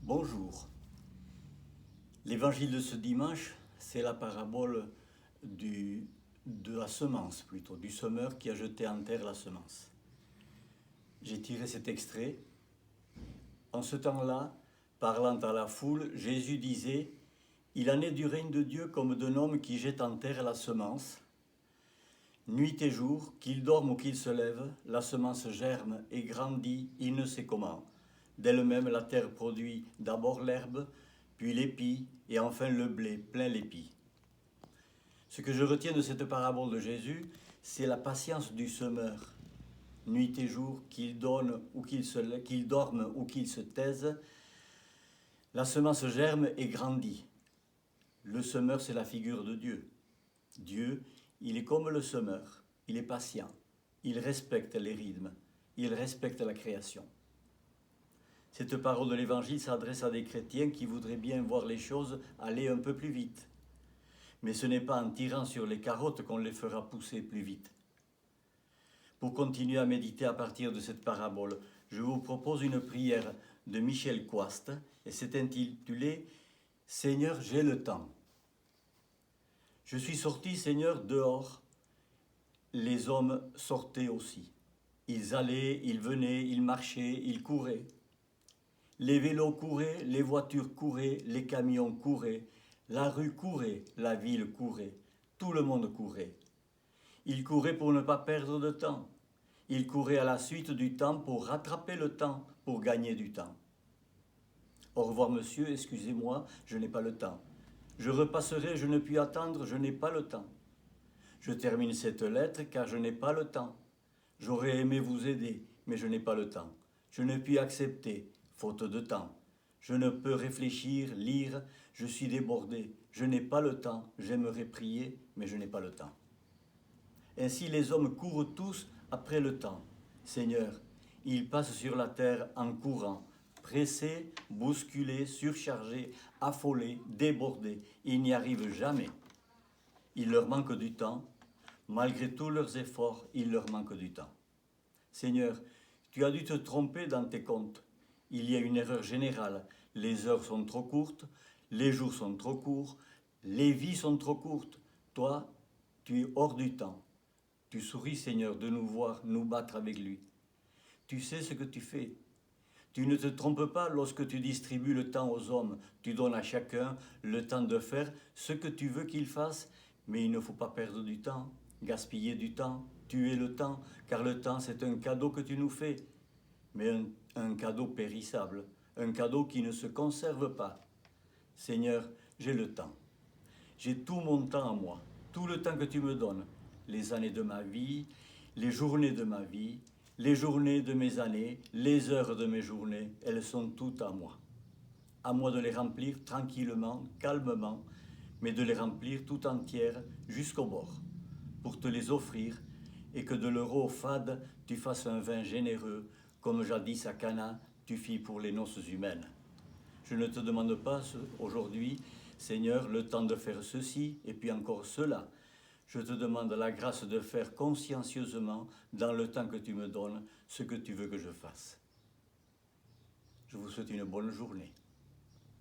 Bonjour. L'évangile de ce dimanche, c'est la parabole de la semence, plutôt, du semeur qui a jeté en terre la semence. J'ai tiré cet extrait. En ce temps-là, parlant à la foule, Jésus disait « Il en est du règne de Dieu comme d'un homme qui jette en terre la semence. Nuit et jour, qu'il dorme ou qu'il se lève, la semence germe et grandit, il ne sait comment. D'elle-même, la terre produit d'abord l'herbe, puis l'épi, et enfin le blé plein l'épi. » Ce que je retiens de cette parabole de Jésus, c'est la patience du semeur. Nuit et jour, qu'il dorme ou qu'il se taise, la semence germe et grandit. Le semeur, c'est la figure de Dieu. Dieu, il est comme le semeur, il est patient, il respecte les rythmes, il respecte la création. Cette parole de l'Évangile s'adresse à des chrétiens qui voudraient bien voir les choses aller un peu plus vite. Mais ce n'est pas en tirant sur les carottes qu'on les fera pousser plus vite. Pour continuer à méditer à partir de cette parabole, je vous propose une prière de Michel Coiste et c'est intitulé « Seigneur, j'ai le temps ». Je suis sorti, Seigneur, dehors. Les hommes sortaient aussi. Ils allaient, ils venaient, ils marchaient, ils couraient. Les vélos couraient, les voitures couraient, les camions couraient, la rue courait, la ville courait, tout le monde courait. Ils couraient pour ne pas perdre de temps. Ils couraient à la suite du temps pour rattraper le temps, pour gagner du temps. Au revoir monsieur, excusez-moi, je n'ai pas le temps. Je repasserai, je ne puis attendre, je n'ai pas le temps. Je termine cette lettre car je n'ai pas le temps. J'aurais aimé vous aider, mais je n'ai pas le temps. Je ne puis accepter, faute de temps. Je ne peux réfléchir, lire, je suis débordé. Je n'ai pas le temps, j'aimerais prier, mais je n'ai pas le temps. Ainsi les hommes courent tous après le temps. Seigneur, ils passent sur la terre en courant, pressés, bousculés, surchargés, affolés, débordés. Ils n'y arrivent jamais. Il leur manque du temps. Malgré tous leurs efforts, il leur manque du temps. Seigneur, tu as dû te tromper dans tes comptes. Il y a une erreur générale. Les heures sont trop courtes, les jours sont trop courts, les vies sont trop courtes. Toi, tu es hors du temps. Tu souris, Seigneur, de nous voir nous battre avec lui. Tu sais ce que tu fais. Tu ne te trompes pas lorsque tu distribues le temps aux hommes. Tu donnes à chacun le temps de faire ce que tu veux qu'il fasse, mais il ne faut pas perdre du temps, gaspiller du temps, tuer le temps, car le temps c'est un cadeau que tu nous fais, mais un cadeau périssable, un cadeau qui ne se conserve pas. Seigneur, j'ai le temps. J'ai tout mon temps à moi, tout le temps que tu me donnes, les années de ma vie, les journées de ma vie, les journées de mes années, les heures de mes journées, elles sont toutes à moi. À moi de les remplir tranquillement, calmement, mais de les remplir tout entières jusqu'au bord, pour te les offrir et que de l'euro fade, tu fasses un vin généreux, comme jadis à Cana, tu fis pour les noces humaines. Je ne te demande pas aujourd'hui, Seigneur, le temps de faire ceci et puis encore cela. Je te demande la grâce de faire consciencieusement, dans le temps que tu me donnes, ce que tu veux que je fasse. Je vous souhaite une bonne journée.